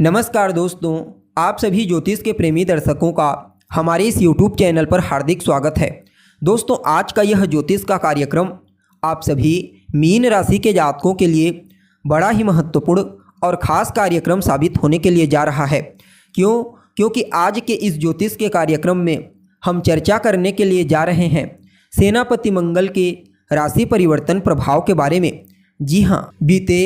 नमस्कार दोस्तों, आप सभी ज्योतिष के प्रेमी दर्शकों का हमारे इस YouTube चैनल पर हार्दिक स्वागत है। दोस्तों, आज का यह ज्योतिष का कार्यक्रम आप सभी मीन राशि के जातकों के लिए बड़ा ही महत्वपूर्ण और ख़ास कार्यक्रम साबित होने के लिए जा रहा है। क्योंकि आज के इस ज्योतिष के कार्यक्रम में हम चर्चा करने के लिए जा रहे हैं सेनापति मंगल के राशि परिवर्तन प्रभाव के बारे में। जी हाँ, बीते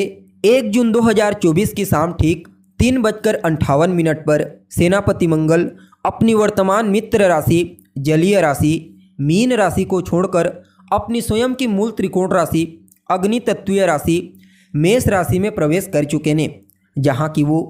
1 जून 2024 की शाम ठीक 3:58 पर सेनापति मंगल अपनी वर्तमान मित्र राशि जलीय राशि मीन राशि को छोड़कर अपनी स्वयं की मूल त्रिकोण राशि अग्नि तत्वीय राशि मेष राशि में प्रवेश कर चुके हैं, जहां कि वो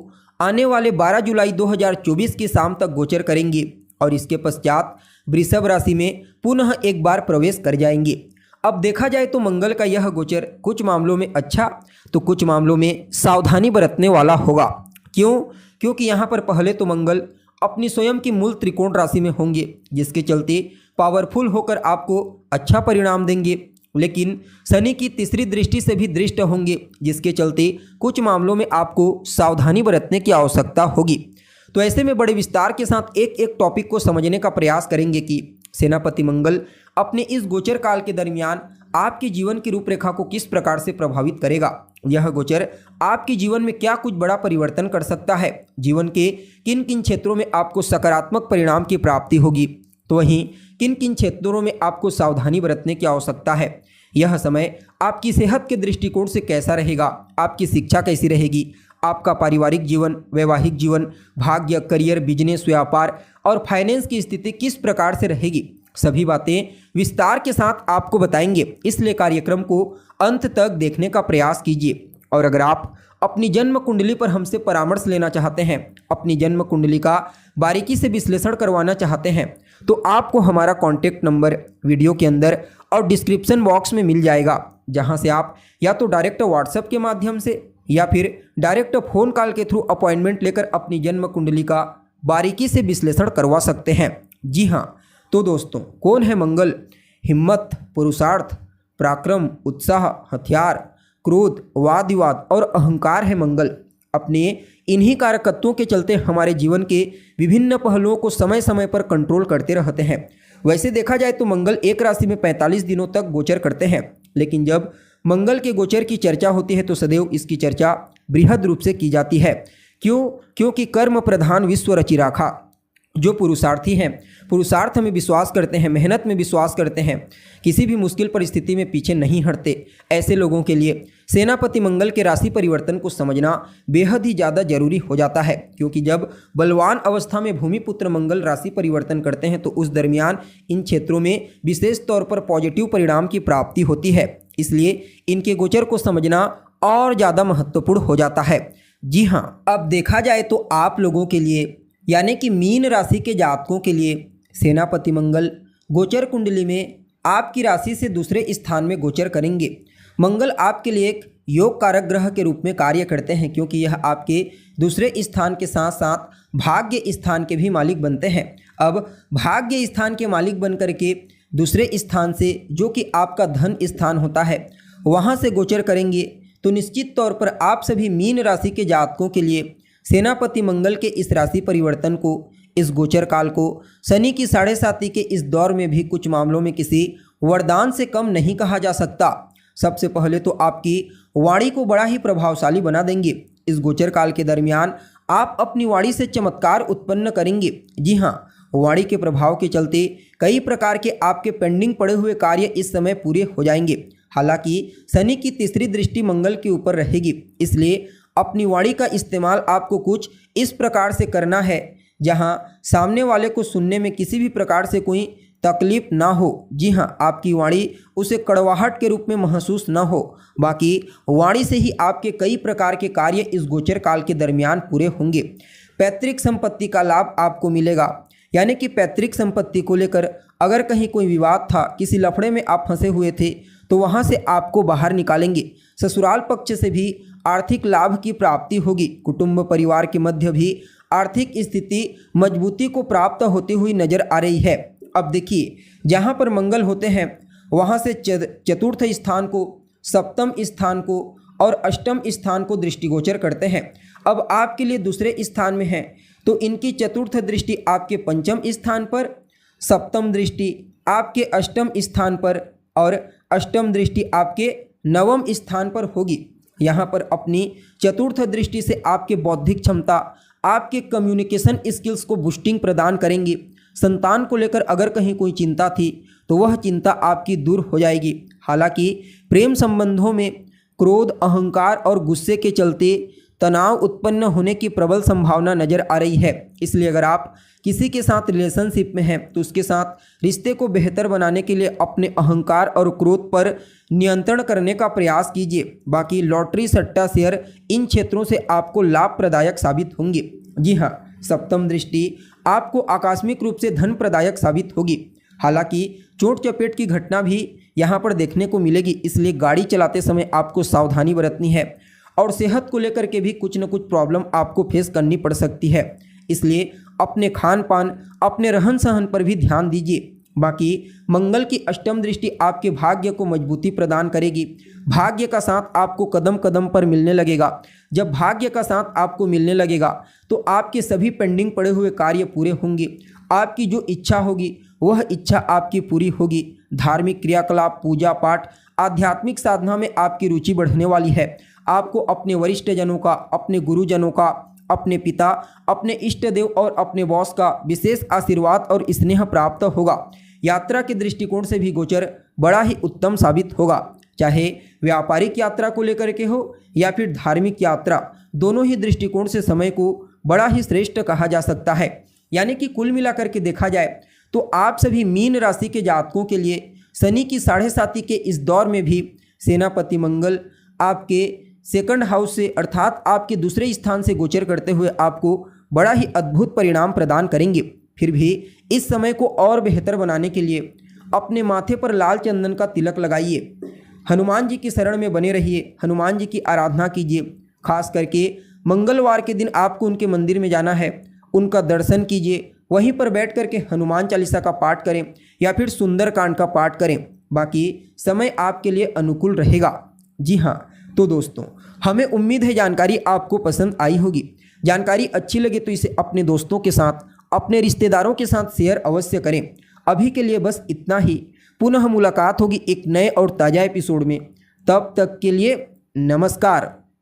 आने वाले 12 जुलाई 2024 की शाम तक गोचर करेंगे और इसके पश्चात वृषभ राशि में पुनः एक बार प्रवेश कर जाएंगे। अब देखा जाए तो मंगल का यह गोचर कुछ मामलों में अच्छा तो कुछ मामलों में सावधानी बरतने वाला होगा। क्योंकि यहाँ पर पहले तो मंगल अपनी स्वयं की मूल त्रिकोण राशि में होंगे, जिसके चलते पावरफुल होकर आपको अच्छा परिणाम देंगे, लेकिन शनि की तीसरी दृष्टि से भी दृष्ट होंगे, जिसके चलते कुछ मामलों में आपको सावधानी बरतने की आवश्यकता होगी। तो ऐसे में बड़े विस्तार के साथ एक एक टॉपिक को समझने का प्रयास करेंगे कि सेनापति मंगल अपने इस गोचर काल के दरमियान आपके जीवन की रूपरेखा को किस प्रकार से प्रभावित करेगा। यह गोचर आपके जीवन में क्या कुछ बड़ा परिवर्तन कर सकता है, जीवन के किन किन क्षेत्रों में आपको सकारात्मक परिणाम की प्राप्ति होगी, तो वहीं किन किन क्षेत्रों में आपको सावधानी बरतने की आवश्यकता है। यह समय आपकी सेहत के दृष्टिकोण से कैसा रहेगा, आपकी शिक्षा कैसी रहेगी, आपका पारिवारिक जीवन, वैवाहिक जीवन, भाग्य, करियर, बिजनेस, व्यापार और फाइनेंस की स्थिति किस प्रकार से रहेगी, सभी बातें विस्तार के साथ आपको बताएंगे। इसलिए कार्यक्रम को अंत तक देखने का प्रयास कीजिए। और अगर आप अपनी जन्म कुंडली पर हमसे परामर्श लेना चाहते हैं, अपनी जन्म कुंडली का बारीकी से विश्लेषण करवाना चाहते हैं, तो आपको हमारा कॉन्टैक्ट नंबर वीडियो के अंदर और डिस्क्रिप्शन बॉक्स में मिल जाएगा, जहां से आप या तो डायरेक्ट व्हाट्सएप के माध्यम से या फिर डायरेक्ट फ़ोन कॉल के थ्रू अपॉइंटमेंट लेकर अपनी जन्म कुंडली का बारीकी से विश्लेषण करवा सकते हैं। जी हाँ, तो दोस्तों, कौन है मंगल? हिम्मत, पुरुषार्थ, पराक्रम, उत्साह, हथियार, क्रोध, वाद विवाद और अहंकार है मंगल। अपने इन्हीं कारकत्वों के चलते हमारे जीवन के विभिन्न पहलुओं को समय समय पर कंट्रोल करते रहते हैं। वैसे देखा जाए तो मंगल एक राशि में 45 दिनों तक गोचर करते हैं, लेकिन जब मंगल के गोचर की चर्चा होती है तो सदैव इसकी चर्चा बृहद रूप से की जाती है। क्योंकि कर्म प्रधान विश्व रचि राखा। जो पुरुषार्थी हैं, पुरुषार्थ में विश्वास करते हैं, मेहनत में विश्वास करते हैं, किसी भी मुश्किल परिस्थिति में पीछे नहीं हटते, ऐसे लोगों के लिए सेनापति मंगल के राशि परिवर्तन को समझना बेहद ही ज़्यादा जरूरी हो जाता है। क्योंकि जब बलवान अवस्था में भूमिपुत्र मंगल राशि परिवर्तन करते हैं तो उस दरमियान इन क्षेत्रों में विशेष तौर पर पॉजिटिव परिणाम की प्राप्ति होती है। इसलिए इनके गोचर को समझना और ज़्यादा महत्वपूर्ण हो जाता है। जी हाँ, अब देखा जाए तो आप लोगों के लिए यानी कि मीन राशि के जातकों के लिए सेनापति मंगल गोचर कुंडली में आपकी राशि से दूसरे स्थान में गोचर करेंगे। मंगल आपके लिए एक योग कारक ग्रह के रूप में कार्य करते हैं, क्योंकि यह आपके दूसरे स्थान के साथ साथ भाग्य स्थान के भी मालिक बनते हैं। अब भाग्य स्थान के मालिक बनकर के दूसरे स्थान से, जो कि आपका धन स्थान होता है, वहाँ से गोचर करेंगे, तो निश्चित तौर पर आप सभी मीन राशि के जातकों के लिए सेनापति मंगल के इस राशि परिवर्तन को, इस गोचर काल को शनि की 7.5 के इस दौर में भी कुछ मामलों में किसी वरदान से कम नहीं कहा जा सकता। सबसे पहले तो आपकी वाणी को बड़ा ही प्रभावशाली बना देंगे। इस गोचर काल के दरमियान आप अपनी वाणी से चमत्कार उत्पन्न करेंगे। जी हाँ, वाणी के प्रभाव के चलते कई प्रकार के आपके पेंडिंग पड़े हुए कार्य इस समय पूरे हो जाएंगे। हालांकि शनि की तीसरी दृष्टि मंगल के ऊपर रहेगी, इसलिए अपनी वाणी का इस्तेमाल आपको कुछ इस प्रकार से करना है जहां सामने वाले को सुनने में किसी भी प्रकार से कोई तकलीफ ना हो। जी हाँ, आपकी वाणी उसे कड़वाहट के रूप में महसूस ना हो। बाकी वाणी से ही आपके कई प्रकार के कार्य इस गोचर काल के दरमियान पूरे होंगे। पैतृक संपत्ति का लाभ आपको मिलेगा, यानी कि पैतृक संपत्ति को लेकर अगर कहीं कोई विवाद था, किसी लफड़े में आप फंसे हुए थे, तो वहाँ से आपको बाहर निकालेंगे। ससुराल पक्ष से भी आर्थिक लाभ की प्राप्ति होगी। कुटुंब परिवार के मध्य भी आर्थिक स्थिति मजबूती को प्राप्त होती हुई नजर आ रही है। अब देखिए, जहाँ पर मंगल होते हैं वहाँ से चतुर्थ स्थान को, सप्तम स्थान को और अष्टम स्थान को दृष्टिगोचर करते हैं। अब आपके लिए दूसरे स्थान में है, तो इनकी चतुर्थ दृष्टि आपके पंचम स्थान पर, सप्तम दृष्टि आपके अष्टम स्थान पर और अष्टम दृष्टि आपके नवम स्थान पर होगी। यहाँ पर अपनी चतुर्थ दृष्टि से आपके बौद्धिक क्षमता, आपके कम्युनिकेशन स्किल्स को बूस्टिंग प्रदान करेंगी। संतान को लेकर अगर कहीं कोई चिंता थी तो वह चिंता आपकी दूर हो जाएगी। हालांकि प्रेम संबंधों में क्रोध, अहंकार और गुस्से के चलते तनाव उत्पन्न होने की प्रबल संभावना नजर आ रही है। इसलिए अगर आप किसी के साथ रिलेशनशिप में हैं तो उसके साथ रिश्ते को बेहतर बनाने के लिए अपने अहंकार और क्रोध पर नियंत्रण करने का प्रयास कीजिए। बाकी लॉटरी, सट्टा, शेयर इन क्षेत्रों से आपको लाभप्रदायक साबित होंगे। जी हाँ, सप्तम दृष्टि आपको आकस्मिक रूप से धन प्रदायक साबित होगी। हालांकि चोट चपेट की घटना भी यहाँ पर देखने को मिलेगी, इसलिए गाड़ी चलाते समय आपको सावधानी बरतनी है और सेहत को लेकर के भी कुछ न कुछ प्रॉब्लम आपको फेस करनी पड़ सकती है। इसलिए अपने खान पान, अपने रहन सहन पर भी ध्यान दीजिए। बाकी मंगल की अष्टम दृष्टि आपके भाग्य को मजबूती प्रदान करेगी। भाग्य का साथ आपको कदम कदम पर मिलने लगेगा। जब भाग्य का साथ आपको मिलने लगेगा तो आपके सभी पेंडिंग पड़े हुए कार्य पूरे होंगे। आपकी जो इच्छा होगी वह इच्छा आपकी पूरी होगी। धार्मिक क्रियाकलाप, पूजा पाठ, आध्यात्मिक साधना में आपकी रुचि बढ़ने वाली है। आपको अपने वरिष्ठ जनों का, अपने गुरुजनों का, अपने पिता, अपने इष्ट देव और अपने बॉस का विशेष आशीर्वाद और स्नेह प्राप्त होगा। यात्रा के दृष्टिकोण से भी गोचर बड़ा ही उत्तम साबित होगा। चाहे व्यापारिक यात्रा को लेकर के हो या फिर धार्मिक यात्रा, दोनों ही दृष्टिकोण से समय को बड़ा ही श्रेष्ठ कहा जा सकता है। यानी कि कुल मिलाकर के देखा जाए तो आप सभी मीन राशि के जातकों के लिए शनि की 7.5 के इस दौर में भी सेनापति मंगल आपके सेकंड हाउस से अर्थात आपके दूसरे स्थान से गोचर करते हुए आपको बड़ा ही अद्भुत परिणाम प्रदान करेंगे। फिर भी इस समय को और बेहतर बनाने के लिए अपने माथे पर लाल चंदन का तिलक लगाइए, हनुमान जी की शरण में बने रहिए, हनुमान जी की आराधना कीजिए। खास करके मंगलवार के दिन आपको उनके मंदिर में जाना है, उनका दर्शन कीजिए, वहीं पर बैठ करके हनुमान चालीसा का पाठ करें या फिर सुंदरकांड का पाठ करें। बाकी समय आपके लिए अनुकूल रहेगा। जी हाँ, तो दोस्तों हमें उम्मीद है जानकारी आपको पसंद आई होगी। जानकारी अच्छी लगे तो इसे अपने दोस्तों के साथ, अपने रिश्तेदारों के साथ शेयर अवश्य करें। अभी के लिए बस इतना ही। पुनः मुलाकात होगी एक नए और ताज़ा एपिसोड में। तब तक के लिए नमस्कार।